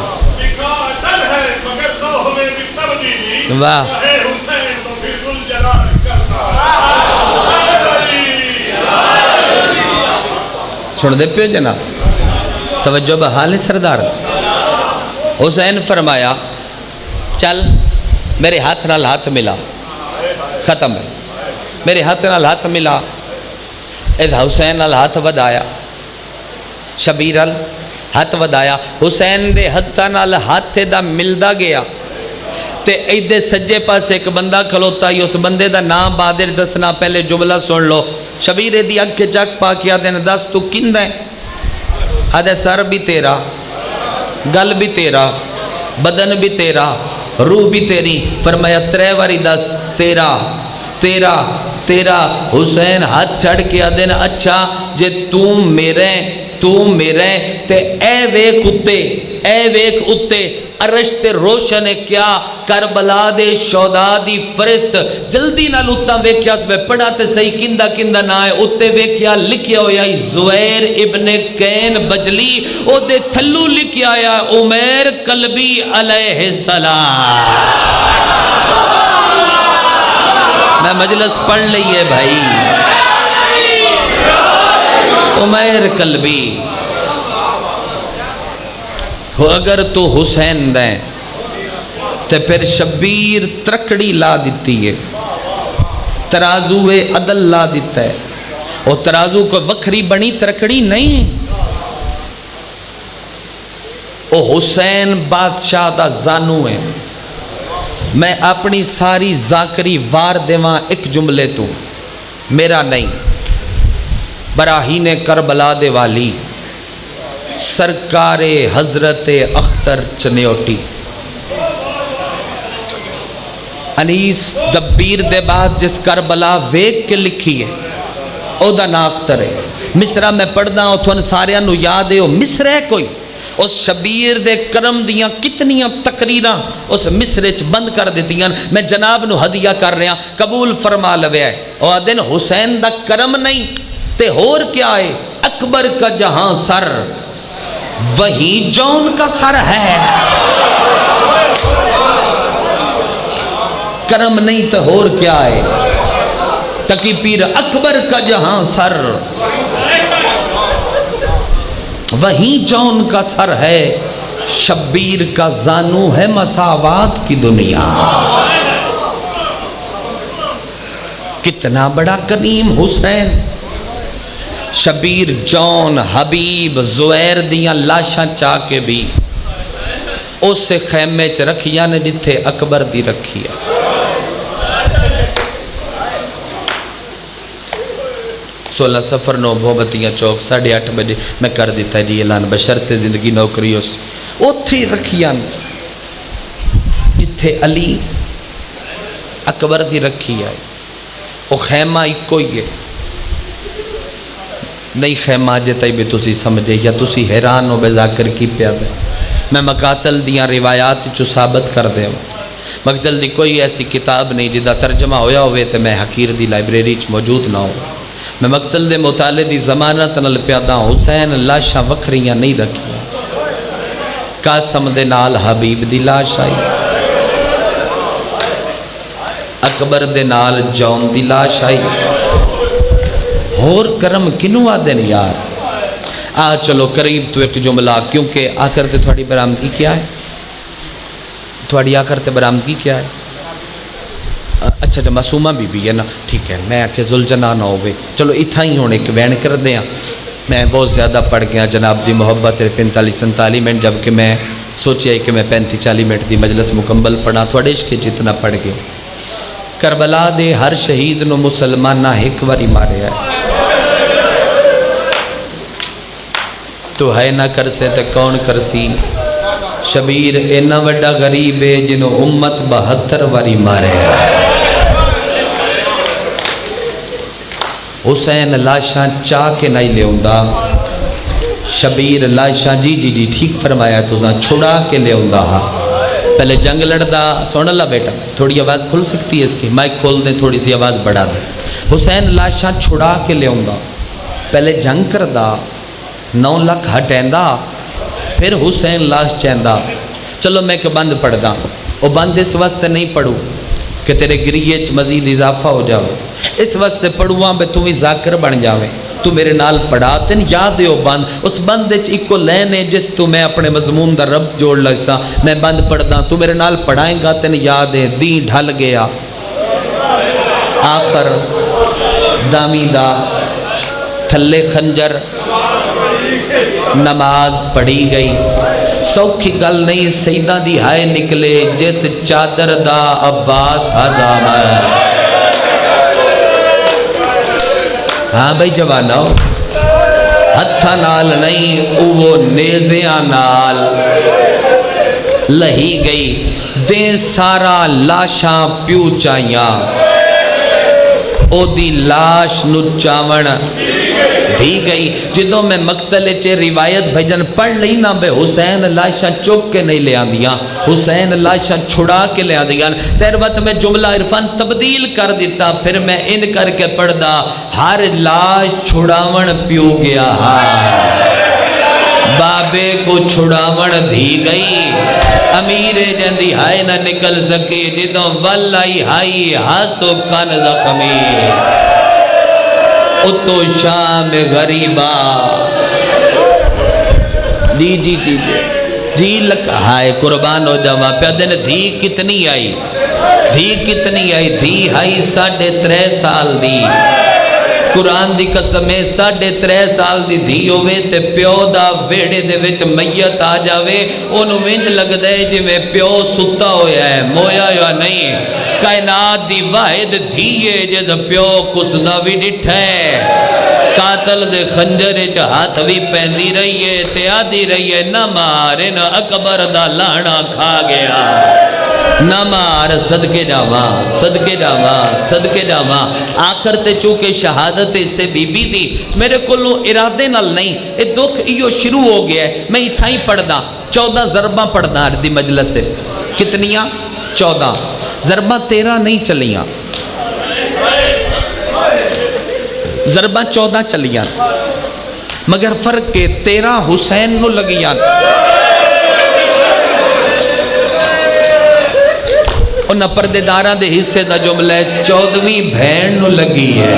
واہ سن دے پیو جناب توجہ بحال سردار حسین فرمایا چل میرے ہاتھ نال ہاتھ ملا ختم ہے میرے ہاتھ نال ہاتھ ملا ادھا حسین نال ہاتھ ودایا شبیر ال ہاتھ ودایا حسین دے ہاتھ نال ہاتھ دا ملدا گیا تے ایدے سجے پاس ایک بندہ کھلوتا ہی اس بندے دا نام بادر دسنا پہلے جملہ سن لو شبیر دی اگ کے چک پا کے آدھے دس تو کند ہے آدھے سر بھی تیرا گل بھی تیرا بدن بھی تیرا روح بھی تیری فرمایا 3 واری دس تیرا تیرا تیرا حسین ہاتھ چھڑ کے آدھے اچھا جے تم میرے تے اے ویک اتے عرش تے روشن ہے کیا کربلا دے شہدا دی فرست جلدی نال اتاں ویکھیا اس میں پڑھا تے صحیح کندہ کندہ نہ ہے اتے ویکھیا لکھیا ہویا زہیر ابن کین بجلی او دے تھلو لکھیا ہویا عمیر قلبی علیہ السلام. میں مجلس پڑھ لئیے بھائی. عمیر قلبی اگر تو حسین دیں تو پھر شبیر ترکڑی لا دیتی ہے ترازو عدل لا دیتا ہے اور ترازو کو وکھری بنی ترکڑی نہیں. او حسین بادشاہ دا زانو ہے. میں اپنی ساری ذاکری وار دیواں ایک جملے تو میرا نہیں براہین کربلا دے والی سرکار حضرت اختر چنیوٹی انیس دبیر دے بعد جس کربلا ویک کے لکھی ہے او دا نا اختر ہے. مصرہ میں پڑھنا ہوں تو ان سارے نو یاد ہے مصر ہے کوئی اس شبیر دے کرم دیاں کتنیاں تقریراں اس مصرچ بند کر دیتی ہیں. میں جناب نو ہدیہ کر رہا قبول فرما لوے ہے اور دن حسین دا کرم نہیں تے ہور کیا ہے اکبر کا جہاں سر وہی جون کا سر ہے. کرم نہیں تو ہور کیا ہے تکی پیر اکبر کا جہاں سر وہی جون کا سر ہے. شبیر کا زانو ہے مساوات کی دنیا. کتنا بڑا کریم حسین. شبیر جون حبیب زہیر دیاں لاشاں چاہ کے بھی اس سے خیمے چ رکھیا نے جتھے اکبر دی رکھیا. 16 سفر 9 بھوبتیاں چوک 8:30 بجے میں کر دیتا ہے جی اعلان بشرط زندگی نوکری اس اتھی رکھیا جتھے علی اکبر دی رکھی ہے. وہ خیمہ ایک کوئی ہے نہیں خیمہ جتائی بھی تسی سمجھے یا تسی حیران ہو بے ذاکر کی پیادہ. میں مقاتل دیاں روایات چو ثابت کر دے ہوں. مقتل دی کوئی ایسی کتاب نہیں جدہ ترجمہ ہویا ہوئے تے میں حقیر دی لائبریری چ موجود نہ ہوں. میں مقتل دے مطالعے دی ضمانت نال پیادہ حسین لاشاں وکھریاں نہیں رکھی. قاسم دے نال حبیب دی لاش آئی اکبر دے نال جون دی لاش آئی. اور کرم کنوں آدھن یار. چلو قریب تو ایک جملہ کیونکہ آخر تے تھوڑی برآمدگی کیا ہے تھوڑی آخر تے برآمدگی کیا ہے. اچھا جب معصومہ بھی ہے نا ٹھیک ہے میں آکے زلجنا نہ ہوئے چلو اتھا ہی ہونے کے وین کر دیا. میں بہت زیادہ پڑھ گیا جناب دی محبت 45-47 منٹ جبکہ میں سوچیا کہ میں 35-40 منٹ دی مجلس مکمل پڑھا تھوڑے عشق جتنا پڑھ گئے. کربلا دے ہر شہید نو مسلمان نہ ایک واری مارے ہے تو ہے نہ کر سے تے کون کرسی. شبیر اینا وڈا غریب ہے جنہوں امت 72 واری مارے ہے. حسین لاشاں چاہ کے نہیں لے ہوندہ شبیر لاشاں جی ٹھیک فرمایا تو چھڑا کے لے ہوندہ ہاں. پہلے جنگ لڑدا سونا اللہ بیٹا تھوڑی آواز کھل سکتی ہے اس کی مائک کھول دیں تھوڑی سی آواز بڑھا دیں. حسین لاشاں چھڑا کے لے ہوندہ پہلے جنگ کردہ 9 لاکھ ہٹیندہ پھر حسین لاش چیندہ. چلو میں کہ بند پڑھ دا وہ بند اس واسطے نہیں پڑھوں کہ تیرے گریے چ مزید اضافہ ہو جاؤ. اس واسطے پڑھواں بے تمہیں ذاکر بن جاویں تو میرے نال پڑھا تین یاد ہو بند اس بند ایک کو لینے جس تو میں اپنے مضمون دا رب جوڑ لگسا. میں بند پڑھ دا تو میرے نال پڑھائیں گا تین یاد ہے. دین ڈھل گیا آخر دامی دا تھلے خنجر نماز پڑھی گئی. سوکھی گل نہیں سیدہ دی ہائے نکلے جس چادر دا عباس حضام ہے. ہاں بھائی جوانو ہتھا نال نہیں وہ نیزیاں نال لہی گئی. دے سارا لاشاں پیو چاہیاں او دی لاش نو چاون دھی گئی جدوں میں مقتل چے روایت بھجن پڑھ لئی نا بے حسین لاشاں چک کے نہیں لے آندیاں حسین لاشاں چھڑا کے لے آندیاں تیر وقت میں جملہ عرفان تبدیل کر دیتا پھر میں ان کر کے پڑھ دا ہر لاش چھڑاون پیو گیا بابے کو چھڑاون دھی گئی امیر جندی ہائے نہ نکل سکی جدوں والائی ہائی ہاسو کان زخمی اتو شام غریبا جی لکھ ہائے قربان ہو جاواں پیا دن دھی کتنی آئی دھی آئی 3.5 سال دی قرآن دی قسم ہے 3.5 سال دی دھی ہوئے تے پیو دا ویڑے دے وچ میت آ جاوے انہوں منج لگ دے جی میں پیو ستا ہویا ہے مویا یا نہیں کائنات دی واحد دھیے جد پیو کسدا بھی ڈٹھا ہے قاتل دے خنجر چ ہاتھ بھی پہندی رہی ہے تے آدھی رہی ہے نہ مارے نہ اکبر دا لانا کھا گیا نہ مار صدقے جاواں آخر تے چونکہ شہادت اس سے بی بی دی میرے کلوں ارادے نال نہیں اے دکھ ایو شروع ہو گیا ہے میں اتھائی پڑھدا 14 ضرباں پڑھدا اردی مجلس سے کتنیاں 14 ضرباں 13 نہیں چلیاں ضرباں 14 چلیاں مگر فرق کے 13 حسین نو لگیاں انہاں پردے داراں دے حصے دا جملہ 14ویں بہن نو لگی ہے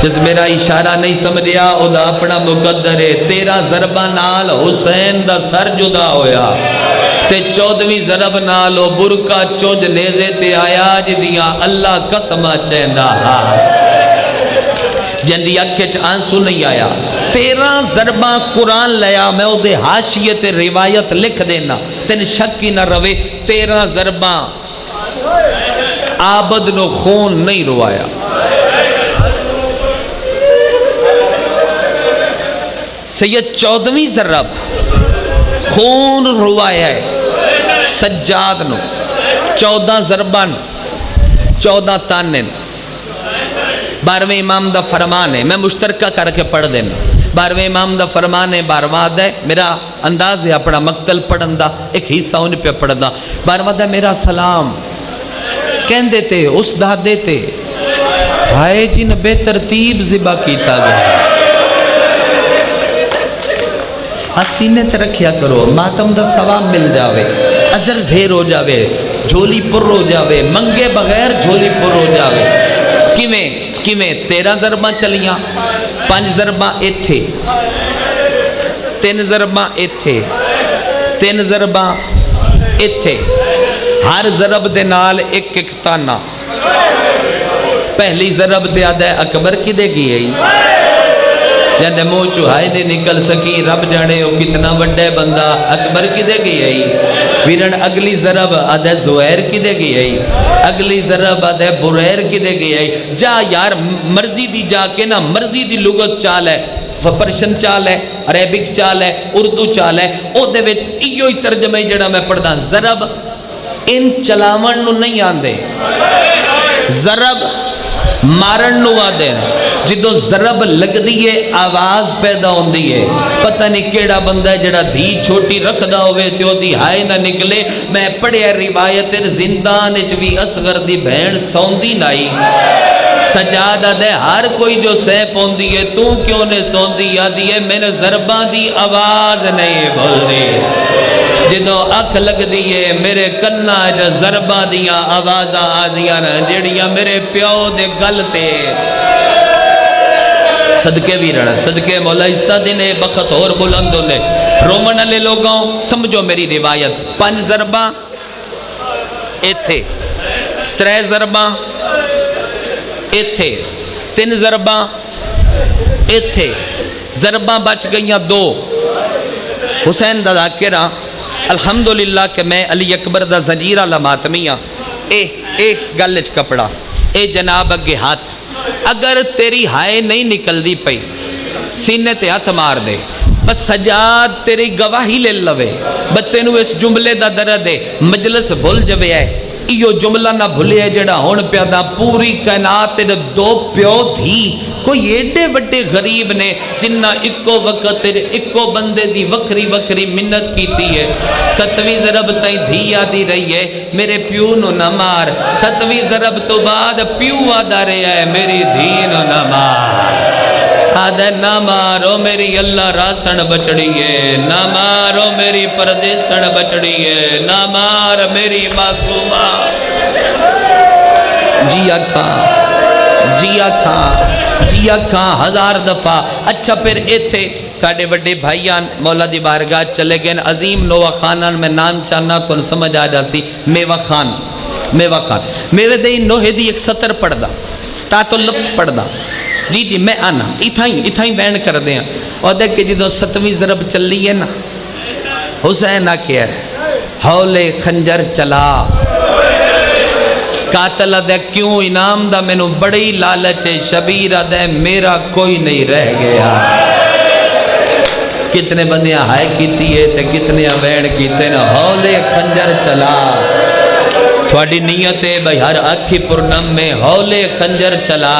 جس میرا اشارہ نہیں سمجھیا او دا اپنا مقدر ہے 13 ضربہ نال حسین دا سر جدا ہویا تے 14ویں ضرب نالو برکا چوج نیزے تے آیا جدیاں اللہ قسمہ چیندا جندی اکھچ آنسو نہیں آیا 13 ضرباں قرآن لیا میں او دے حاشیت روایت لکھ دینا تین شکی نہ روے 13 ضرباں عابد نو خون نہیں روایا سید 14ویں ضرب خون روایا ہے سجاد نو 14 ضربان 14 تانن 12ویں امام دا فرمان ہے میں مشترکہ کر کے پڑھ دینا 12ویں امام دا فرمان ہے 12واں ہے میرا انداز ہے اپنا مقتل پڑھن دا ایک حصہ ان پہ پڑھ دا 12واں ہے میرا سلام کہن دیتے اس دا دیتے ہائے جن بے ترتیب ذبح کیتا گیا حسینے تے رکھیا کرو ماتم دا ثواب مل جاوے اجر ڈھیر ہو جاوے جھولی پر ہو جاوے منگے بغیر جھولی پر ہو جاوے کیویں 13 ضرباں چلیاں 5 ضرباں ایتھے 3 ضرباں ایتھے 3 ضرباں ایتھے ہر ضرب دے نال ایک ایک تانا پہلی ضرب دے آدھا اکبر کی دے گی ہے جندے منہ چوہائے دے نکل سکی رب جانے ہو کتنا وڈے بندہ اکبر کی دے گئی ہے ویرن اگلی ضرب آدھے زہیر کی دے گئی ہے اگلی ضرب آدھے بریر کی دے گئی ہے جا یار مرضی دی جا کے نا مرضی دی لغت چال ہے پرشن چال ہے عربک چال ہے اردو چال ہے او دے وچ ایو ہی ترجمہ جڑا میں پڑھدا ضرب ان چلاون نو نہیں آندے ضرب مارن نو آدھے جدو ضرب لگ دیئے آواز پیدا ہون دیئے پتہ نہیں کیڑا بندہ جڑا دھی چھوٹی رکھ دا ہوئے تیو دی ہائے نہ نکلے میں پڑھے روایت زندان اچوی اصغر دی بہن سوندی نائی سجادہ دے ہر کوئی جو سیپ ہون دیئے تو کیوں نے سوندی یادی ہے میں نے ضرباں دی آواز نہیں بھول دی جدو اکھ لگ دیئے میرے کنہ جا ضرباں دیا آوازاں آدیاں جڑیاں میرے پیو دے گلتے صدقے بھی رڑا صدقے مولا استہ دینے بخت اور بلندوں نے رومن علی لوگوں سمجھو میری روایت 5 ضرباں ایتھے 3 ضرباں ایتھے 3 ضرباں ایتھے ضرباں بچ گئیاں 2 حسین دا ذاکرہ الحمدللہ کہ میں علی اکبر دا زنجیرہ لماتمیاں ایک گلچ کپڑا اے جناب اگے ہاتھ اگر تیری ہائے نہیں نکل دی پئی سینے تے ہاتھ مار دے بس سجاد تیری گواہی لے لوے بس تینو اس جملے دا درد ہے مجلس بھول جوے ہے ایو جملہ نہ بھولے جڑا ہون پیادا پوری کائنات دے دو پیو تھی کوئی ایڈے وڈے غریب نے جنہ اکو وقت اکو بندے دی وکری وکری منت کیتی ہے 7ویں ضرب تائیں دھی آدھی رہی ہے میرے پیو نو نہ مار 7ویں ضرب تو بعد پیو آدھا رہا ہے میری دھی نو نہ مار آدھے نہ مارو میری اللہ راسن بچڑی ہے نہ مارو میری پردیسن بچڑی ہے نہ مار میری معصومہ جی آکھاں 1000 دفعہ اچھا پھر ایتھے ساڑھے وڈے بھائیان مولا دی بارگاہ چلے گئے عظیم نوہ خانان میں نام چاہنا تو سمجھ آ جا سی میوہ خان میوہ دے نوہے دی ایک سطر پڑھ دا تا تو لفظ پڑھ دا جی میں آنا اتھائیں بین کر دیں اور دیکھ کہ جدو 7ویں ضرب چلی ہے نا حسین آکھیا ہولے خنجر چلا قاتل دے کیوں انعام دا مینوں بڑی لالچ شبیر دے میرا کوئی نہیں رہ گیا کتنے بندیاں ہائے کیتی ہے تے کتنے وین کیتے نا ہولے خنجر چلا تھوڑی نیت ہے بھائی ہر آکھی پرنم میں ہولے خنجر چلا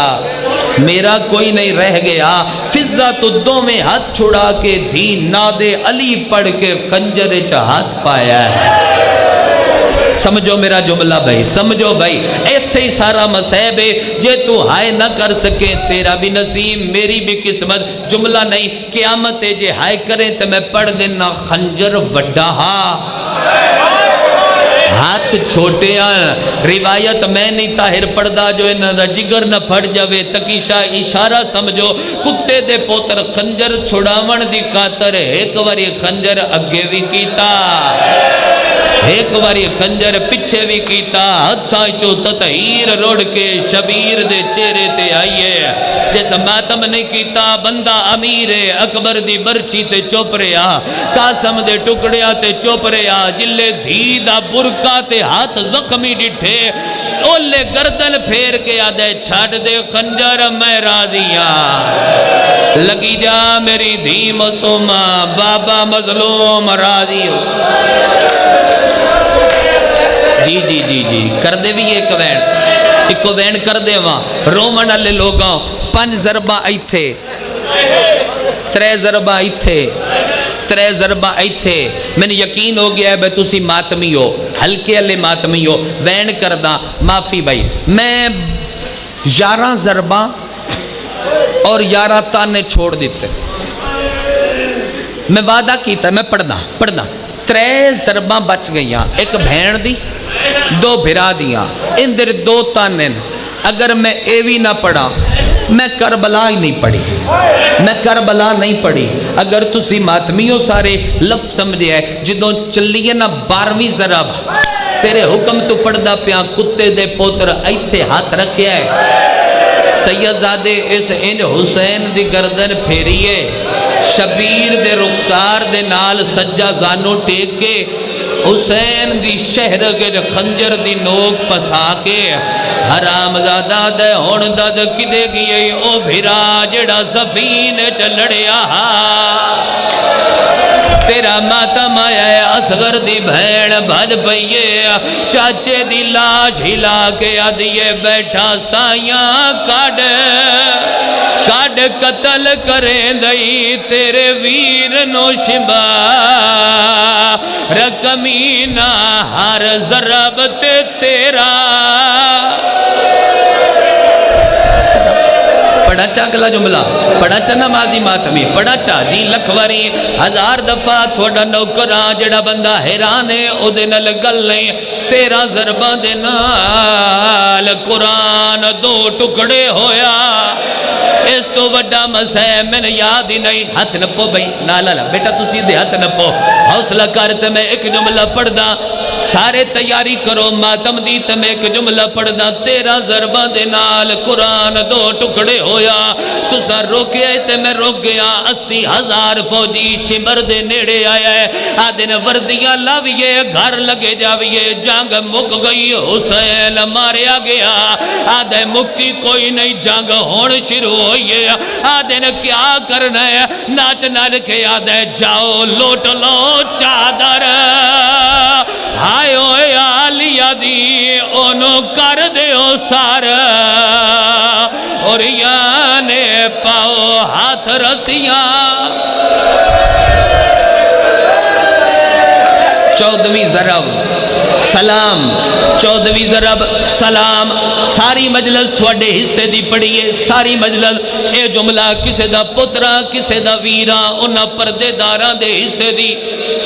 میرا کوئی نہیں رہ گیا فضا تو دو میں ہاتھ چھڑا کے دھی ناد علی پڑھ کے خنجر ہاتھ پایا ہے سمجھو میرا جملہ بھائی سمجھو بھائی ایتھے ہی سارا مسئب ہے جے تو ہائے نہ کر سکے تیرا بھی نصیب میری بھی قسمت جملہ نہیں قیامت ہے جے ہائے کریں تو میں پڑھ دینا خنجر وڈا ہاتھ چھوٹے روایت میں نہیں طاہر پڑھدا جو انہاں دا جگر نہ پھڑ جاوے تکیشا اشارہ سمجھو کتے دے پوتر خنجر چھڑاون دی خاطر ایک واری خنجر اگے بھی کیتا ایک واری خنجر پچھے بھی کیتا ہتھاں چو تطہیر روڑ کے شبیر دے چہرے تے آئیے جیسا ماتم نہیں کیتا بندہ امیر اکبر دی برچی تے چوپ رہا قاسم دے ٹکڑیا تے چوپ رہا جلے دھی دا برکا تے ہاتھ زخمی ڈٹھے اولے گردن پھیر کے آدھے چھاڑ دے خنجر میں راضیاں لگی جا میری دھی معصومہ بابا مظلوم راضی ہو جی کر دے بھی ایک وین کر دے وہاں رومن والے لوگاں 5 ضربہ ایتھے 3 ضربہ ایتھے 3 ضربہ ایتھے میں نے یقین ہو گیا ہے بے تسی ماتمی ہو ہلکے والے ماتمی ہو وین کر دا معافی بھائی میں 11 ضربہ اور 11 تانے چھوڑ دیتے میں وعدہ کیتا میں پڑھنا 3 ضربہ بچ گئیاں ایک بھین دی 2 بھرا دیاں اندر 2 تانن اگر میں ایوی نہ پڑھا میں کربلا ہی نہیں پڑھی اگر تسی ماتمیوں سارے لفظ سمجھے ہے جدوں چلیے نا 12ویں ضرب تیرے حکم تو پڑھدا پیا کتے دے پوتر ایتھے ہاتھ رکھیا ہے سیدزادے اس ان حسین دی گردن پھیریے شبیر دے رخسار دے نال سجا زانو ٹیک کے حسین دی شہر کے خنجر دی نوک پسا کے حرام زادہ دے ہون داد کدے گئی او بھیرا جڑا سفین چلڑیا تیرا ماتم آیا ہے اصغر دی بھین بھل پئیے چاچے دی لاش ہلا کے آدھیے بیٹھا سائیاں کاڑ قتل کریں دئی تیرے ویر نو شبا رقمینہ ہر ضرب تے تیرا پڑھا چاہ اگلا جملہ پڑھا چاہ نمازی ماتمی پڑھا چاہ جی لکھواری 1000 دفعہ تھوڑا نوکران جڑا بندہ حیران ہے او دے نال گل نہیں 13 ضربہ دے نال قرآن 2 ٹکڑے ہویا اس تو وڈا مسئلہ میں نے یاد ہی نہیں ہاتھ نپو بھئی لا بیٹا تو سیدھے ہاتھ نپو حوصلہ کرتے میں ایک جملہ پڑھ دا سارے تیاری کرو ماتم دی تے میں ایک جملہ پڑھ دا 13 ضربہ دے نال قرآن 2 ٹکڑے ہویا تو سر روکے تے میں روک گیا 80,000 فوجی شمر دے نیڑے آیا ہے آدھن وردیاں لاویے گھر لگے جاویے جنگ مک گئی حسین ماریا گیا آدھے مکی کوئی نہیں جنگ ہون شروع ہوئی ہے آدھن کیا کرنا ہے ناچ نال کے آدھے جاؤ لوٹ لو چادر ہائے ہوئے آلیا دی اونوں کر دیو سار اور یانے پاؤ ہاتھ رسیاں 14ویں ضرب سلام 14ویں ضرب سلام ساری مجلس تھوڑے حصے دی پڑھیے ساری مجلس اے جملہ کسے دا پترا کسے دا ویرا انہا پردے داراں دے حصے دی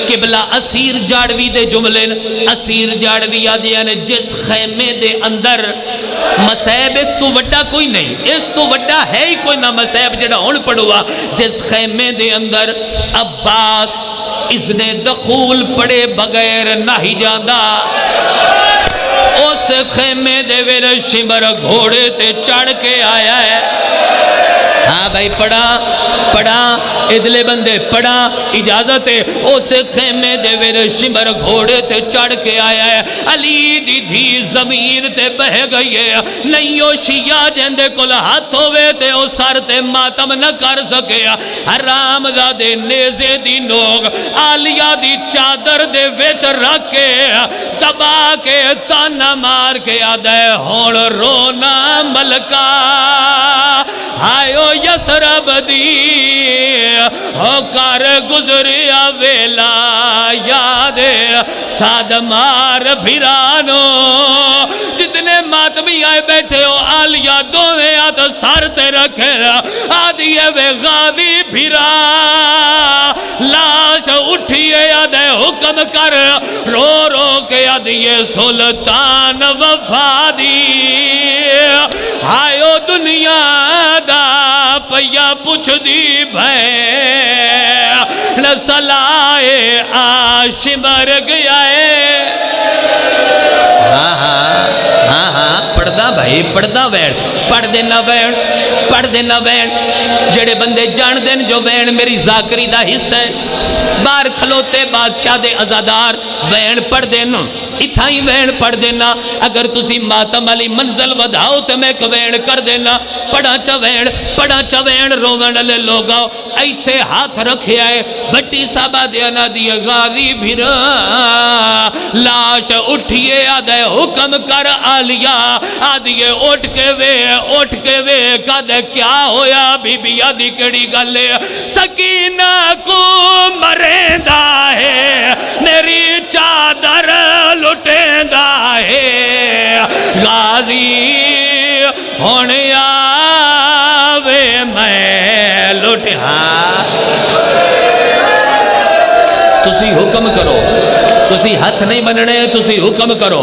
قبلہ اسیر جاڑوی دے جملے اسیر جاڑوی آدھیا نے جس خیمے دے اندر مسیب اس تو وڈا کوئی نہیں اس تو وڈا ہے ہی کوئی نہ مسیب جڑا ہون پڑھوا جس خیمے دے اندر عباس اذن دخول پڑے بغیر نہ ہی جاندہ اس خیمے دے ویر شمر گھوڑے تے چڑھ کے آیا ہے ہاں بھائی پڑھا ادلے بندے پڑھا اجازت ہے اس خیمے دے ویر شمر گھوڑے تے چڑھ کے آیا ہے علی دی دھی زمین تے بہ گئی ہے نہیں او شیعہ جندے کل ہاتھ ہوئے تے او سر تے ماتم نہ کر سکے حرام زادے نیزے دی نوگ آلیہ دی چادر دے ویچ رکھ کے دبا کے تانا مار کے آدھے ہون رونا ملکہ ہائیو یسرب دی ہو کر گزریا ویلا یاد ساد مار بھیرانو جتنے ماتمی آئے بیٹھے ہو آلیہ دوویں آت سار تے رکھے آدھیے وے غازی بھیرا لاش اٹھیے آدھے حکم کر رو رو کے آدھیے سلطان وفادی ہائیو دنیا دا پیا پوچھ دی بھین سلائے آش مر گیا ہے ہاں پڑھدا بھائی پڑھدا وین پڑھ دینا وین جڑے بندے جان دین جو وین میری ذاکری دا حصہ ہے بار کھلوتے بادشاہ دے ازادار وین پڑھ دینا اتھائی وین پڑھ دینا اگر تسی ماتم علی منزل ودھاؤ تو میں وین کر دینا پڑھا چا وین روون لے لوگاؤ ایتھے ہاتھ رکھے آئے بھٹی صاحبہ دیانا دیا غازی بھیرا لاش اٹھئے آدھے حکم کر آلیا آدھیے اٹھ کے وے کہتے کیا ہویا بی بی آدھی کڑی گلے سکینہ کو مریندا ہے میری چادر لٹیندا ہے غازی ہونے آوے میں لٹیا تسی حکم کرو تسی ہاتھ نہیں مننے تسی حکم کرو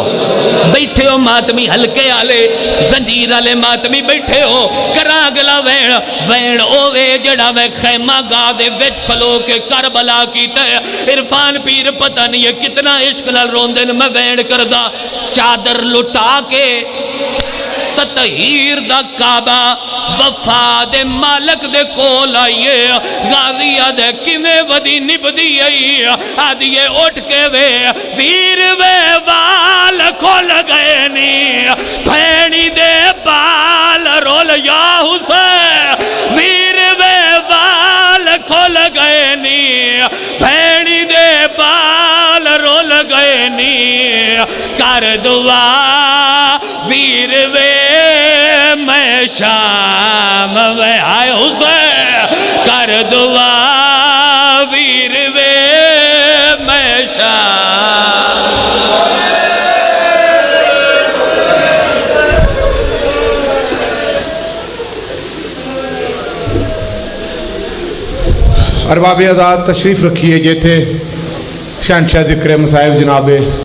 بیٹھے ہو ماتمی ہلکے آلے زنجیر آلے ماتمی بیٹھے ہو کراغلا وین اوے جڑا میں خیمہ گاہ دے وچ کھلو کے کربلا کیتا ہے عرفان پیر پتہ نہیں ہے کتنا عشق لال روندن میں وین کردہ چادر لٹا کے تطہیر دا کعبہ وفا دے مالک دے کول آئیے غازی آدھے کمیں ودی نبدی آئی آدھیے اٹھ کے ویر وے وال کھول گئے نی پھینی دے بال رول یا حسین ویر وے وال کھول گئے نی پھینی دے بال رول گئے نی کر دعا ویر وے میں شام وے آئے حسین کر دعا ویر وے میں شام ارباب آزاد تشریف رکھیے جیتھے شہنشاہ ذکر مصائب جناب